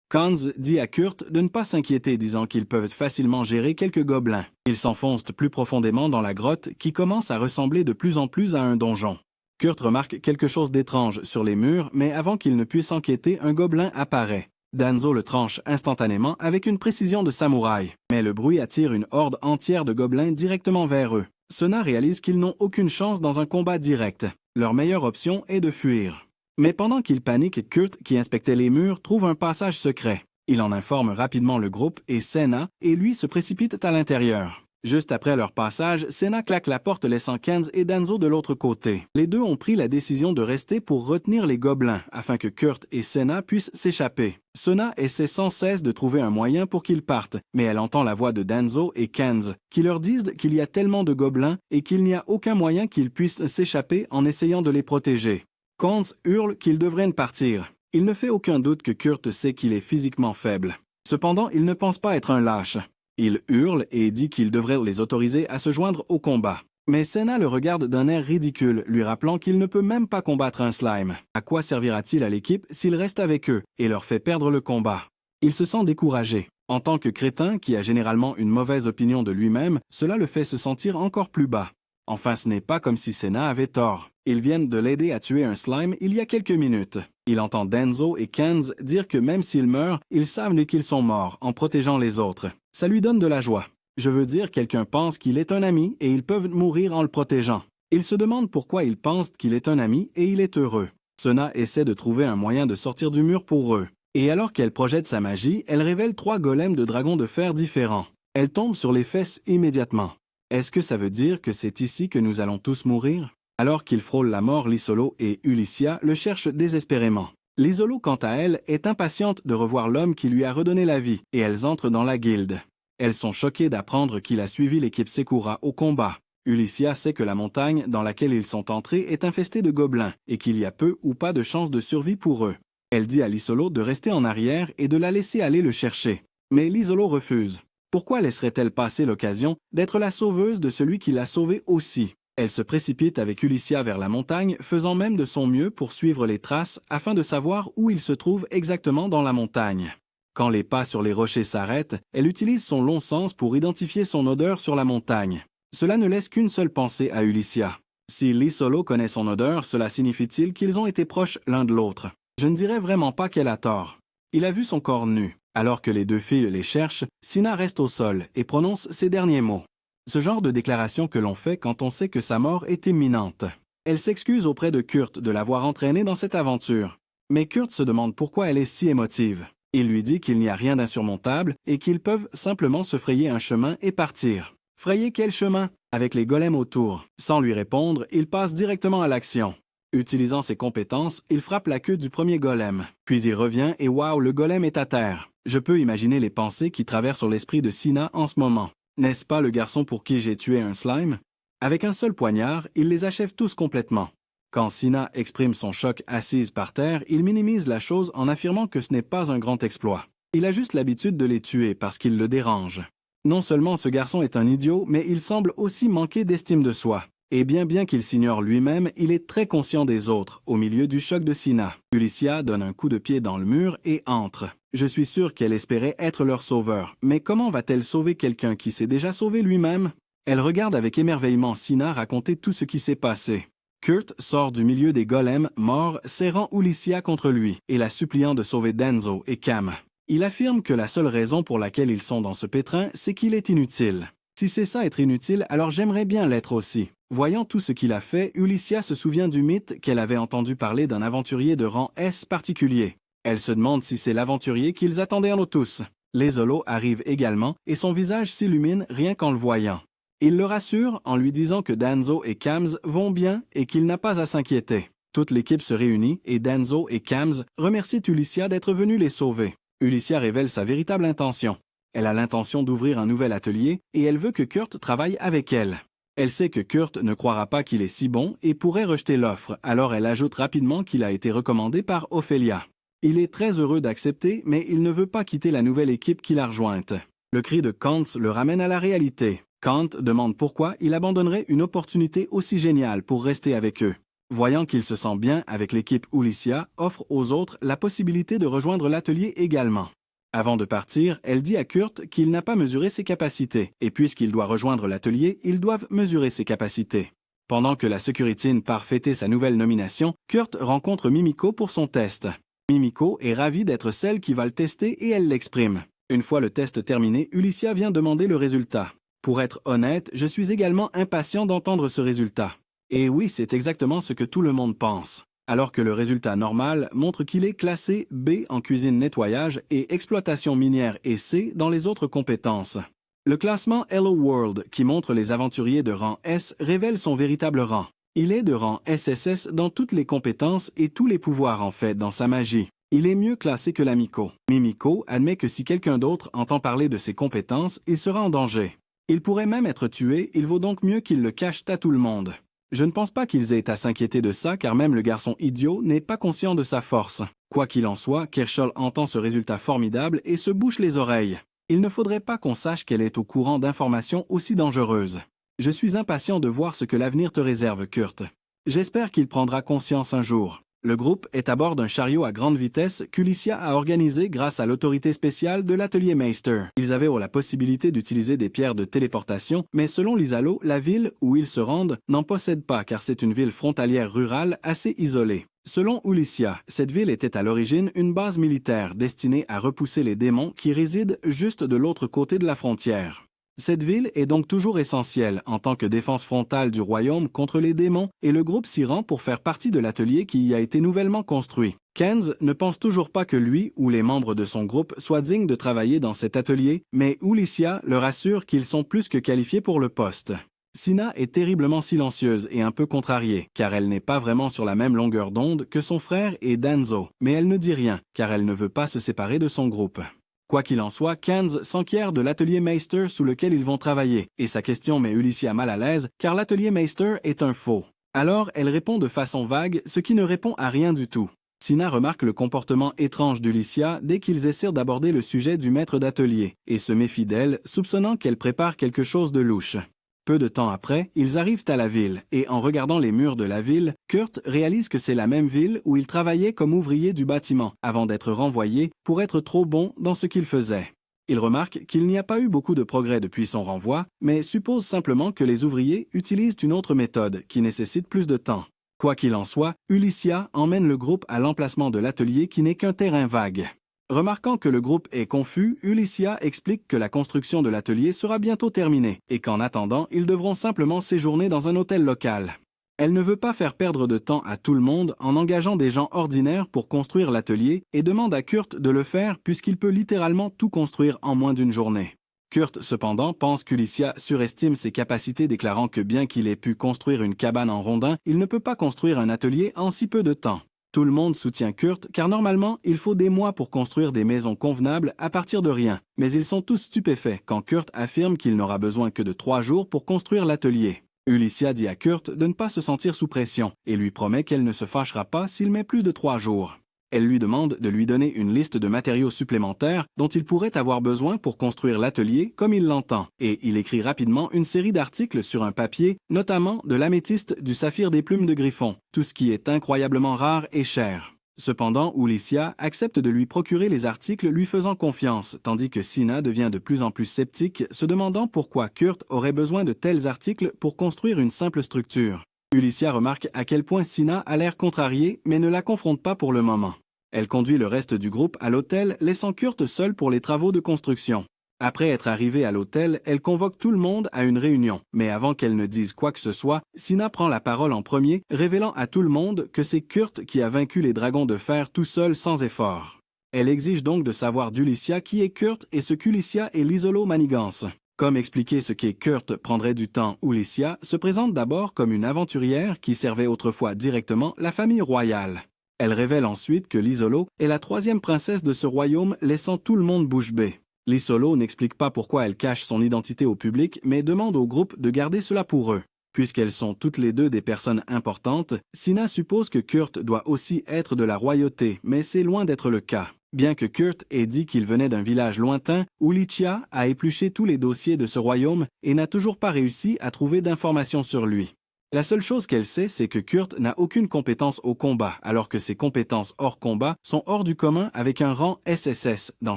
Kans dit à Kurt de ne pas s'inquiéter, disant qu'ils peuvent facilement gérer quelques gobelins. Ils s'enfoncent plus profondément dans la grotte qui commence à ressembler de plus en plus à un donjon. Kurt remarque quelque chose d'étrange sur les murs, mais avant qu'il ne puisse enquêter, un gobelin apparaît. Danzo le tranche instantanément avec une précision de samouraï, mais le bruit attire une horde entière de gobelins directement vers eux. Senna réalise qu'ils n'ont aucune chance dans un combat direct. Leur meilleure option est de fuir. Mais pendant qu'il panique, Kurt, qui inspectait les murs, trouve un passage secret. Il en informe rapidement le groupe et Senna, et lui se précipite à l'intérieur. Juste après leur passage, Senna claque la porte laissant Kens et Danzo de l'autre côté. Les deux ont pris la décision de rester pour retenir les gobelins, afin que Kurt et Senna puissent s'échapper. Senna essaie sans cesse de trouver un moyen pour qu'ils partent, mais elle entend la voix de Danzo et Kens, qui leur disent qu'il y a tellement de gobelins et qu'il n'y a aucun moyen qu'ils puissent s'échapper en essayant de les protéger. Kens hurle qu'ils devraient partir. Il ne fait aucun doute que Kurt sait qu'il est physiquement faible. Cependant, il ne pense pas être un lâche. Il hurle et dit qu'il devrait les autoriser à se joindre au combat. Mais Senna le regarde d'un air ridicule, lui rappelant qu'il ne peut même pas combattre un slime. À quoi servira-t-il à l'équipe s'il reste avec eux et leur fait perdre le combat? Il se sent découragé. En tant que crétin qui a généralement une mauvaise opinion de lui-même, cela le fait se sentir encore plus bas. Enfin, ce n'est pas comme si Senna avait tort. Ils viennent de l'aider à tuer un slime il y a quelques minutes. Il entend Danzo et Kens dire que même s'ils meurent, ils savent qu'ils sont morts en protégeant les autres. Ça lui donne de la joie. Je veux dire, quelqu'un pense qu'il est un ami et ils peuvent mourir en le protégeant. Il se demande pourquoi ils pensent qu'il est un ami et il est heureux. Senna essaie de trouver un moyen de sortir du mur pour eux. Et alors qu'elle projette sa magie, elle révèle 3 golems de dragons de fer différents. Elle tombe sur les fesses immédiatement. Est-ce que ça veut dire que c'est ici que nous allons tous mourir? Alors qu'il frôle la mort, Lissolo et Ulycia le cherchent désespérément. L'Isolo, quant à elle, est impatiente de revoir l'homme qui lui a redonné la vie, et elles entrent dans la guilde. Elles sont choquées d'apprendre qu'il a suivi l'équipe Sekura au combat. Ulycia sait que la montagne dans laquelle ils sont entrés est infestée de gobelins, et qu'il y a peu ou pas de chances de survie pour eux. Elle dit à l'Isolo de rester en arrière et de la laisser aller le chercher. Mais l'Isolo refuse. Pourquoi laisserait-elle passer l'occasion d'être la sauveuse de celui qui l'a sauvée aussi? Elle se précipite avec Ulycia vers la montagne, faisant même de son mieux pour suivre les traces afin de savoir où il se trouve exactement dans la montagne. Quand les pas sur les rochers s'arrêtent, elle utilise son long sens pour identifier son odeur sur la montagne. Cela ne laisse qu'une seule pensée à Ulycia. Si l'Isolo connaît son odeur, cela signifie-t-il qu'ils ont été proches l'un de l'autre? Je ne dirais vraiment pas qu'elle a tort. Il a vu son corps nu. Alors que les deux filles les cherchent, Sina reste au sol et prononce ces derniers mots. Ce genre de déclaration que l'on fait quand on sait que sa mort est imminente. Elle s'excuse auprès de Kurt de l'avoir entraînée dans cette aventure. Mais Kurt se demande pourquoi elle est si émotive. Il lui dit qu'il n'y a rien d'insurmontable et qu'ils peuvent simplement se frayer un chemin et partir. Frayer quel chemin? Avec les golems autour. Sans lui répondre, il passe directement à l'action. Utilisant ses compétences, il frappe la queue du premier golem. Puis il revient et waouh, le golem est à terre. Je peux imaginer les pensées qui traversent l'esprit de Sina en ce moment. N'est-ce pas le garçon pour qui j'ai tué un slime? Avec un seul poignard, il les achève tous complètement. Quand Sina exprime son choc assise par terre, il minimise la chose en affirmant que ce n'est pas un grand exploit. Il a juste l'habitude de les tuer parce qu'ils le dérangent. Non seulement ce garçon est un idiot, mais il semble aussi manquer d'estime de soi. Et bien qu'il s'ignore lui-même, il est très conscient des autres, au milieu du choc de Sina. Ulycia donne un coup de pied dans le mur et entre. Je suis sûr qu'elle espérait être leur sauveur, mais comment va-t-elle sauver quelqu'un qui s'est déjà sauvé lui-même? Elle regarde avec émerveillement Sina raconter tout ce qui s'est passé. Kurt sort du milieu des golems morts, serrant Ulycia contre lui et la suppliant de sauver Danzo et Cam. Il affirme que la seule raison pour laquelle ils sont dans ce pétrin, c'est qu'il est inutile. Si c'est ça être inutile, alors j'aimerais bien l'être aussi. Voyant tout ce qu'il a fait, Ulycia se souvient du mythe qu'elle avait entendu parler d'un aventurier de rang S particulier. Elle se demande si c'est l'aventurier qu'ils attendaient en tous. L'Isolo arrive également et son visage s'illumine rien qu'en le voyant. Il le rassure en lui disant que Danzo et Cams vont bien et qu'il n'a pas à s'inquiéter. Toute l'équipe se réunit et Danzo et Cams remercient Ulycia d'être venus les sauver. Ulycia révèle sa véritable intention. Elle a l'intention d'ouvrir un nouvel atelier et elle veut que Kurt travaille avec elle. Elle sait que Kurt ne croira pas qu'il est si bon et pourrait rejeter l'offre, alors elle ajoute rapidement qu'il a été recommandé par Ophélia. Il est très heureux d'accepter, mais il ne veut pas quitter la nouvelle équipe qu'il a rejointe. Le cri de Kantz le ramène à la réalité. Kant demande pourquoi il abandonnerait une opportunité aussi géniale pour rester avec eux. Voyant qu'il se sent bien avec l'équipe, Ulycia offre aux autres la possibilité de rejoindre l'atelier également. Avant de partir, elle dit à Kurt qu'il n'a pas mesuré ses capacités, et puisqu'il doit rejoindre l'atelier, ils doivent mesurer ses capacités. Pendant que la Securitine part fêter sa nouvelle nomination, Kurt rencontre Mimiko pour son test. Mimiko est ravie d'être celle qui va le tester et elle l'exprime. Une fois le test terminé, Ulycia vient demander le résultat. Pour être honnête, je suis également impatient d'entendre ce résultat. Et oui, c'est exactement ce que tout le monde pense. Alors que le résultat normal montre qu'il est classé B en cuisine nettoyage et exploitation minière et C dans les autres compétences. Le classement Hello World, qui montre les aventuriers de rang S, révèle son véritable rang. Il est de rang SSS dans toutes les compétences et tous les pouvoirs en fait dans sa magie. Il est mieux classé que la Miko. Mimiko admet que si quelqu'un d'autre entend parler de ses compétences, il sera en danger. Il pourrait même être tué, il vaut donc mieux qu'il le cache à tout le monde. Je ne pense pas qu'ils aient à s'inquiéter de ça car même le garçon idiot n'est pas conscient de sa force. Quoi qu'il en soit, Kershaw entend ce résultat formidable et se bouche les oreilles. Il ne faudrait pas qu'on sache qu'elle est au courant d'informations aussi dangereuses. Je suis impatient de voir ce que l'avenir te réserve, Kurt. J'espère qu'il prendra conscience un jour. Le groupe est à bord d'un chariot à grande vitesse qu'Ulycia a organisé grâce à l'autorité spéciale de l'atelier Meister. Ils avaient la possibilité d'utiliser des pierres de téléportation, mais selon l'Isalo, la ville où ils se rendent n'en possède pas car c'est une ville frontalière rurale assez isolée. Selon Ulycia, cette ville était à l'origine une base militaire destinée à repousser les démons qui résident juste de l'autre côté de la frontière. Cette ville est donc toujours essentielle en tant que défense frontale du royaume contre les démons et le groupe s'y rend pour faire partie de l'atelier qui y a été nouvellement construit. Kenz ne pense toujours pas que lui ou les membres de son groupe soient dignes de travailler dans cet atelier, mais Ulycia leur assure qu'ils sont plus que qualifiés pour le poste. Sina est terriblement silencieuse et un peu contrariée, car elle n'est pas vraiment sur la même longueur d'onde que son frère et Danzo, mais elle ne dit rien, car elle ne veut pas se séparer de son groupe. Quoi qu'il en soit, Cans s'enquiert de l'atelier Meister sous lequel ils vont travailler, et sa question met Ulycia mal à l'aise, car l'atelier Meister est un faux. Alors, elle répond de façon vague, ce qui ne répond à rien du tout. Sina remarque le comportement étrange d'Ulycia dès qu'ils essaient d'aborder le sujet du maître d'atelier, et se méfie d'elle, soupçonnant qu'elle prépare quelque chose de louche. Peu de temps après, ils arrivent à la ville, et en regardant les murs de la ville, Kurt réalise que c'est la même ville où il travaillait comme ouvrier du bâtiment, avant d'être renvoyé pour être trop bon dans ce qu'il faisait. Il remarque qu'il n'y a pas eu beaucoup de progrès depuis son renvoi, mais suppose simplement que les ouvriers utilisent une autre méthode qui nécessite plus de temps. Quoi qu'il en soit, Ulycia emmène le groupe à l'emplacement de l'atelier qui n'est qu'un terrain vague. Remarquant que le groupe est confus, Ulycia explique que la construction de l'atelier sera bientôt terminée et qu'en attendant, ils devront simplement séjourner dans un hôtel local. Elle ne veut pas faire perdre de temps à tout le monde en engageant des gens ordinaires pour construire l'atelier et demande à Kurt de le faire puisqu'il peut littéralement tout construire en moins d'une journée. Kurt, cependant, pense qu'Ulycia surestime ses capacités, déclarant que bien qu'il ait pu construire une cabane en rondins, il ne peut pas construire un atelier en si peu de temps. Tout le monde soutient Kurt car normalement, il faut des mois pour construire des maisons convenables à partir de rien, mais ils sont tous stupéfaits quand Kurt affirme qu'il n'aura besoin que de 3 jours pour construire l'atelier. Ulycia dit à Kurt de ne pas se sentir sous pression et lui promet qu'elle ne se fâchera pas s'il met plus de 3 jours. Elle lui demande de lui donner une liste de matériaux supplémentaires dont il pourrait avoir besoin pour construire l'atelier comme il l'entend, et il écrit rapidement une série d'articles sur un papier, notamment de l'améthyste, du saphir des plumes de griffon, tout ce qui est incroyablement rare et cher. Cependant, Ulycia accepte de lui procurer les articles lui faisant confiance, tandis que Sina devient de plus en plus sceptique, se demandant pourquoi Kurt aurait besoin de tels articles pour construire une simple structure. Ulycia remarque à quel point Sina a l'air contrariée, mais ne la confronte pas pour le moment. Elle conduit le reste du groupe à l'hôtel, laissant Kurt seul pour les travaux de construction. Après être arrivée à l'hôtel, elle convoque tout le monde à une réunion, mais avant qu'elle ne dise quoi que ce soit, Sina prend la parole en premier, révélant à tout le monde que c'est Kurt qui a vaincu les dragons de fer tout seul sans effort. Elle exige donc de savoir d'Ulycia qui est Kurt et ce qu'Ulycia est l'Isolo Manigance. Comme expliquer ce qu'est Kurt prendrait du temps, Ulycia se présente d'abord comme une aventurière qui servait autrefois directement la famille royale. Elle révèle ensuite que l'Isolo est la 3e princesse de ce royaume, laissant tout le monde bouche bée. L'Isolo n'explique pas pourquoi elle cache son identité au public, mais demande au groupe de garder cela pour eux. Puisqu'elles sont toutes les deux des personnes importantes, Sina suppose que Kurt doit aussi être de la royauté, mais c'est loin d'être le cas. Bien que Kurt ait dit qu'il venait d'un village lointain, Ulycia a épluché tous les dossiers de ce royaume et n'a toujours pas réussi à trouver d'informations sur lui. La seule chose qu'elle sait, c'est que Kurt n'a aucune compétence au combat, alors que ses compétences hors combat sont hors du commun avec un rang SSS dans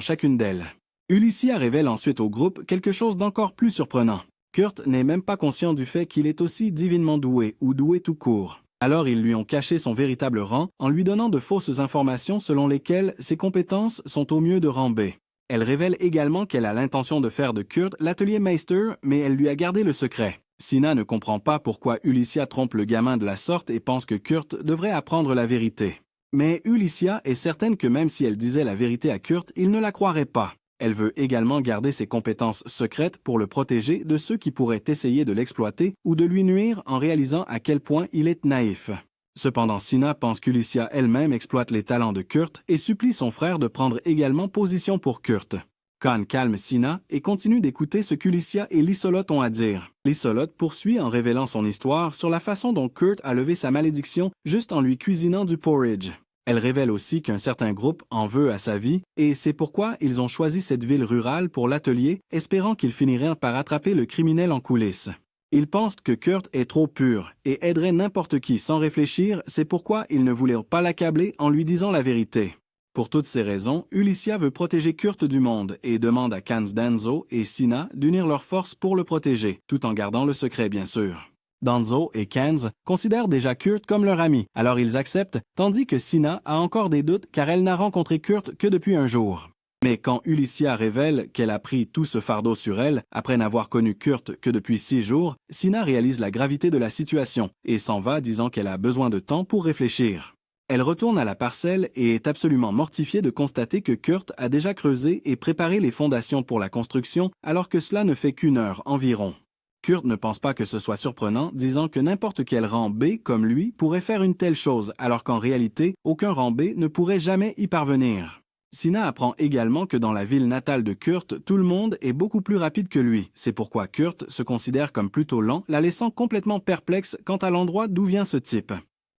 chacune d'elles. Ulycia révèle ensuite au groupe quelque chose d'encore plus surprenant. Kurt n'est même pas conscient du fait qu'il est aussi divinement doué ou doué tout court. Alors ils lui ont caché son véritable rang en lui donnant de fausses informations selon lesquelles ses compétences sont au mieux de rang B. Elle révèle également qu'elle a l'intention de faire de Kurt l'atelier Meister, mais elle lui a gardé le secret. Sina ne comprend pas pourquoi Ulycia trompe le gamin de la sorte et pense que Kurt devrait apprendre la vérité. Mais Ulycia est certaine que même si elle disait la vérité à Kurt, il ne la croirait pas. Elle veut également garder ses compétences secrètes pour le protéger de ceux qui pourraient essayer de l'exploiter ou de lui nuire en réalisant à quel point il est naïf. Cependant, Sina pense qu'Ulycia elle-même exploite les talents de Kurt et supplie son frère de prendre également position pour Kurt. Khan calme Sina et continue d'écouter ce qu'Ulycia et Lisolote ont à dire. Lisolote poursuit en révélant son histoire sur la façon dont Kurt a levé sa malédiction juste en lui cuisinant du porridge. Elle révèle aussi qu'un certain groupe en veut à sa vie et c'est pourquoi ils ont choisi cette ville rurale pour l'atelier, espérant qu'ils finiraient par attraper le criminel en coulisses. Ils pensent que Kurt est trop pur et aiderait n'importe qui sans réfléchir, c'est pourquoi ils ne voulaient pas l'accabler en lui disant la vérité. Pour toutes ces raisons, Ulycia veut protéger Kurt du monde et demande à Cans Danzo et Sina d'unir leurs forces pour le protéger, tout en gardant le secret bien sûr. Danzo et Cans considèrent déjà Kurt comme leur ami, alors ils acceptent, tandis que Sina a encore des doutes car elle n'a rencontré Kurt que depuis un jour. Mais quand Ulycia révèle qu'elle a pris tout ce fardeau sur elle, après n'avoir connu Kurt que depuis 6 jours, Sina réalise la gravité de la situation et s'en va disant qu'elle a besoin de temps pour réfléchir. Elle retourne à la parcelle et est absolument mortifiée de constater que Kurt a déjà creusé et préparé les fondations pour la construction alors que cela ne fait qu'1 heure environ. Kurt ne pense pas que ce soit surprenant, disant que n'importe quel rang B comme lui pourrait faire une telle chose, alors qu'en réalité, aucun rang B ne pourrait jamais y parvenir. Sina apprend également que dans la ville natale de Kurt, tout le monde est beaucoup plus rapide que lui. C'est pourquoi Kurt se considère comme plutôt lent, la laissant complètement perplexe quant à l'endroit d'où vient ce type.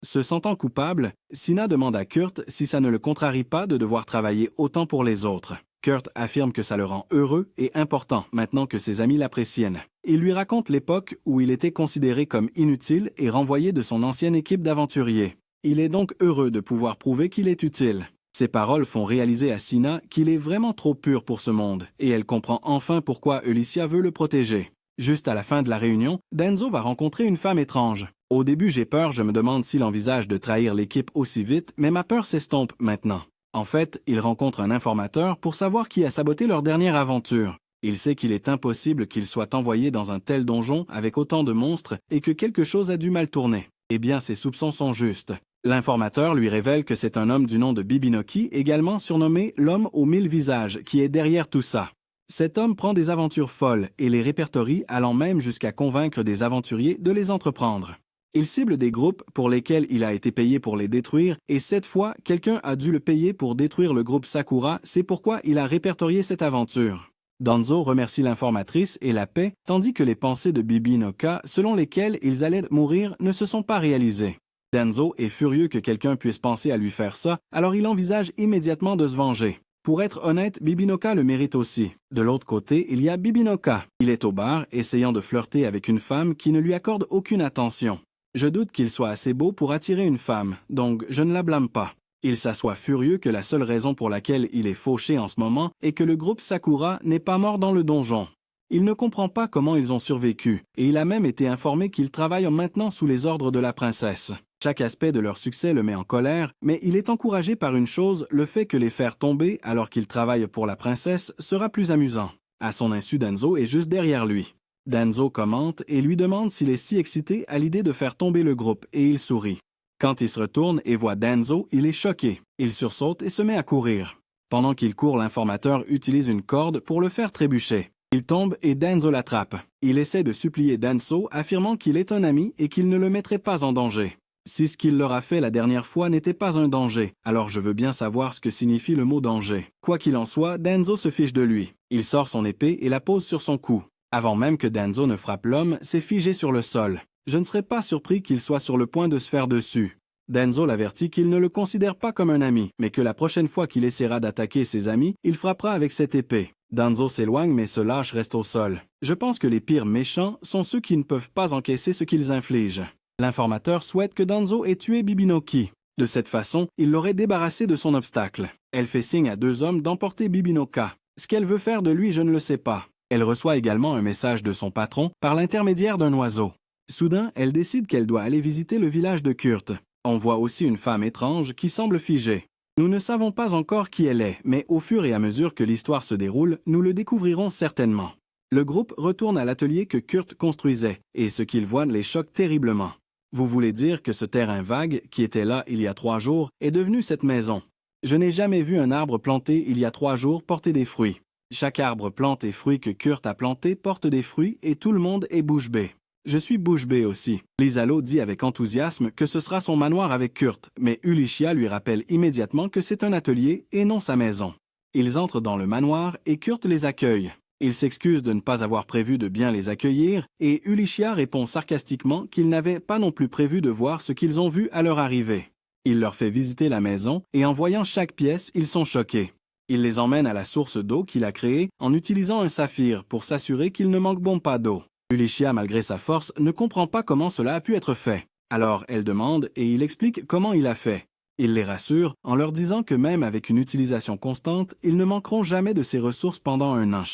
Se sentant coupable, Sina demande à Kurt si ça ne le contrarie pas de devoir travailler autant pour les autres. Kurt affirme que ça le rend heureux et important maintenant que ses amis l'apprécient. Il lui raconte l'époque où il était considéré comme inutile et renvoyé de son ancienne équipe d'aventuriers. Il est donc heureux de pouvoir prouver qu'il est utile. Ces paroles font réaliser à Sina qu'il est vraiment trop pur pour ce monde, et elle comprend enfin pourquoi Ulycia veut le protéger. Juste à la fin de la réunion, Denzo va rencontrer une femme étrange. Au début, j'ai peur, je me demande s'il envisage de trahir l'équipe aussi vite, mais ma peur s'estompe maintenant. En fait, il rencontre un informateur pour savoir qui a saboté leur dernière aventure. Il sait qu'il est impossible qu'il soit envoyé dans un tel donjon avec autant de monstres et que quelque chose a dû mal tourner. Eh bien, ses soupçons sont justes. L'informateur lui révèle que c'est un homme du nom de Bibinoki, également surnommé l'homme aux 1000 visages, qui est derrière tout ça. Cet homme prend des aventures folles et les répertorie, allant même jusqu'à convaincre des aventuriers de les entreprendre. Il cible des groupes pour lesquels il a été payé pour les détruire, et cette fois, quelqu'un a dû le payer pour détruire le groupe Sakura, c'est pourquoi il a répertorié cette aventure. Danzo remercie l'informatrice et la paix, tandis que les pensées de Bibinoka, selon lesquelles ils allaient mourir, ne se sont pas réalisées. Danzo est furieux que quelqu'un puisse penser à lui faire ça, alors il envisage immédiatement de se venger. Pour être honnête, Bibinoka le mérite aussi. De l'autre côté, il y a Bibinoka. Il est au bar, essayant de flirter avec une femme qui ne lui accorde aucune attention. Je doute qu'il soit assez beau pour attirer une femme, donc je ne la blâme pas. Il s'assoit furieux que la seule raison pour laquelle il est fauché en ce moment est que le groupe Sakura n'est pas mort dans le donjon. Il ne comprend pas comment ils ont survécu, et il a même été informé qu'ils travaillent maintenant sous les ordres de la princesse. Chaque aspect de leur succès le met en colère, mais il est encouragé par une chose, le fait que les faire tomber alors qu'ils travaillent pour la princesse sera plus amusant. À son insu, Danzo est juste derrière lui. Danzo commente et lui demande s'il est si excité à l'idée de faire tomber le groupe, et il sourit. Quand il se retourne et voit Danzo, il est choqué. Il sursaute et se met à courir. Pendant qu'il court, l'informateur utilise une corde pour le faire trébucher. Il tombe et Danzo l'attrape. Il essaie de supplier Danzo, affirmant qu'il est un ami et qu'il ne le mettrait pas en danger. Si ce qu'il leur a fait la dernière fois n'était pas un danger, alors je veux bien savoir ce que signifie le mot danger. Quoi qu'il en soit, Danzo se fiche de lui. Il sort son épée et la pose sur son cou. Avant même que Danzo ne frappe l'homme, c'est figé sur le sol. Je ne serais pas surpris qu'il soit sur le point de se faire dessus. Danzo l'avertit qu'il ne le considère pas comme un ami, mais que la prochaine fois qu'il essaiera d'attaquer ses amis, il frappera avec cette épée. Danzo s'éloigne mais ce lâche reste au sol. Je pense que les pires méchants sont ceux qui ne peuvent pas encaisser ce qu'ils infligent. L'informateur souhaite que Danzo ait tué Bibinoki. De cette façon, il l'aurait débarrassé de son obstacle. Elle fait signe à deux hommes d'emporter Bibinoka. Ce qu'elle veut faire de lui, je ne le sais pas. Elle reçoit également un message de son patron par l'intermédiaire d'un oiseau. Soudain, elle décide qu'elle doit aller visiter le village de Kurt. On voit aussi une femme étrange qui semble figée. Nous ne savons pas encore qui elle est, mais au fur et à mesure que l'histoire se déroule, nous le découvrirons certainement. Le groupe retourne à l'atelier que Kurt construisait, et ce qu'il voit les choque terriblement. Vous voulez dire que ce terrain vague, qui était là il y a 3 jours, est devenu cette maison. Je n'ai jamais vu un arbre planté il y a 3 jours porter des fruits. Chaque arbre, plante et fruit que Kurt a planté porte des fruits et tout le monde est bouche bée. Je suis bouche bée aussi. Lisalo dit avec enthousiasme que ce sera son manoir avec Kurt, mais Ulycia lui rappelle immédiatement que c'est un atelier et non sa maison. Ils entrent dans le manoir et Kurt les accueille. Il s'excuse de ne pas avoir prévu de bien les accueillir et Ulycia répond sarcastiquement qu'il n'avait pas non plus prévu de voir ce qu'ils ont vu à leur arrivée. Il leur fait visiter la maison et en voyant chaque pièce, ils sont choqués. Il les emmène à la source d'eau qu'il a créée en utilisant un saphir pour s'assurer qu'il ne manque bon pas d'eau. Ulycia, malgré sa force, ne comprend pas comment cela a pu être fait. Alors elle demande et il explique comment il a fait. Il les rassure en leur disant que même avec une utilisation constante, ils ne manqueront jamais de ces ressources pendant un an.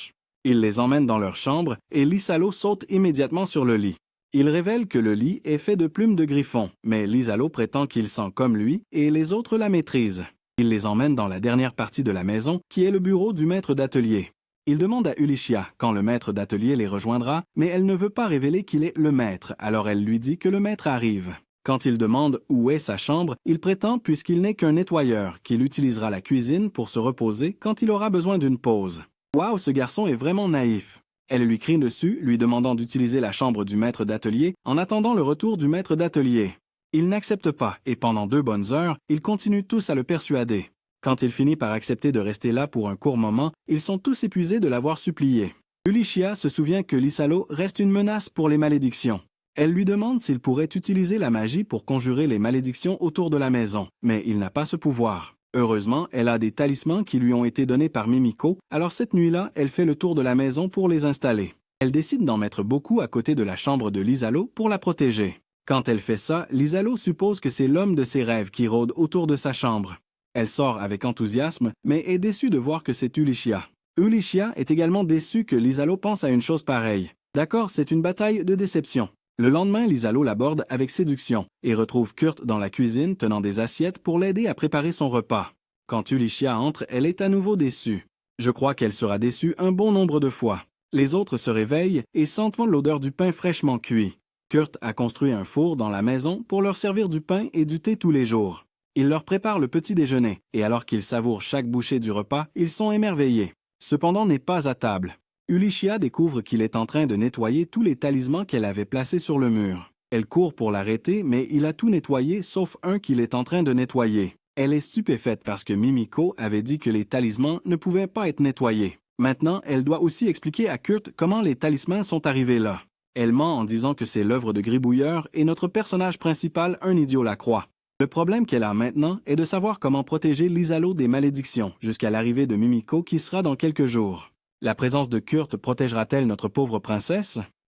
Il les emmène dans leur chambre et Lisalo saute immédiatement sur le lit. Il révèle que le lit est fait de plumes de griffon, mais Lisalo prétend qu'il sent comme lui et les autres la maîtrisent. Il les emmène dans la dernière partie de la maison, qui est le bureau du maître d'atelier. Il demande à Ulycia quand le maître d'atelier les rejoindra, mais elle ne veut pas révéler qu'il est le maître, alors elle lui dit que le maître arrive. Quand il demande où est sa chambre, il prétend, puisqu'il n'est qu'un nettoyeur, qu'il utilisera la cuisine pour se reposer quand il aura besoin d'une pause. Waouh, ce garçon est vraiment naïf. Elle lui crie dessus, lui demandant d'utiliser la chambre du maître d'atelier en attendant le retour du maître d'atelier. Il n'accepte pas et pendant 2 bonnes heures, ils continuent tous à le persuader. Quand il finit par accepter de rester là pour un court moment, ils sont tous épuisés de l'avoir supplié. Ulychia se souvient que Lysalo reste une menace pour les malédictions. Elle lui demande s'il pourrait utiliser la magie pour conjurer les malédictions autour de la maison, mais il n'a pas ce pouvoir. Heureusement, elle a des talismans qui lui ont été donnés par Mimiko, alors cette nuit-là, elle fait le tour de la maison pour les installer. Elle décide d'en mettre beaucoup à côté de la chambre de Lysalo pour la protéger. Quand elle fait ça, Lysalo suppose que c'est l'homme de ses rêves qui rôde autour de sa chambre. Elle sort avec enthousiasme, mais est déçue de voir que c'est Ulychia. Ulychia est également déçue que Lysalo pense à une chose pareille. D'accord, c'est une bataille de déception. Le lendemain, Lysalo l'aborde avec séduction et retrouve Kurt dans la cuisine tenant des assiettes pour l'aider à préparer son repas. Quand Ulychia entre, elle est à nouveau déçue. Je crois qu'elle sera déçue un bon nombre de fois. Les autres se réveillent et sentent l'odeur du pain fraîchement cuit. Kurt a construit un four dans la maison pour leur servir du pain et du thé tous les jours. Il leur prépare le petit déjeuner et alors qu'ils savourent chaque bouchée du repas, ils sont émerveillés. Cependant, n'est pas à table. Ulychia découvre qu'il est en train de nettoyer tous les talismans qu'elle avait placés sur le mur. Elle court pour l'arrêter, mais il a tout nettoyé sauf un qu'il est en train de nettoyer. Elle est stupéfaite parce que Mimiko avait dit que les talismans ne pouvaient pas être nettoyés. Maintenant, elle doit aussi expliquer à Kurt comment les talismans sont arrivés là. Elle ment en disant que c'est l'œuvre de Gribouilleur et notre personnage principal, un idiot, la croit. Le problème qu'elle a maintenant est de savoir comment protéger Lysalo des malédictions jusqu'à l'arrivée de Mimiko qui sera dans quelques jours. La présence de Kurt protégera-t-elle notre pauvre princesse?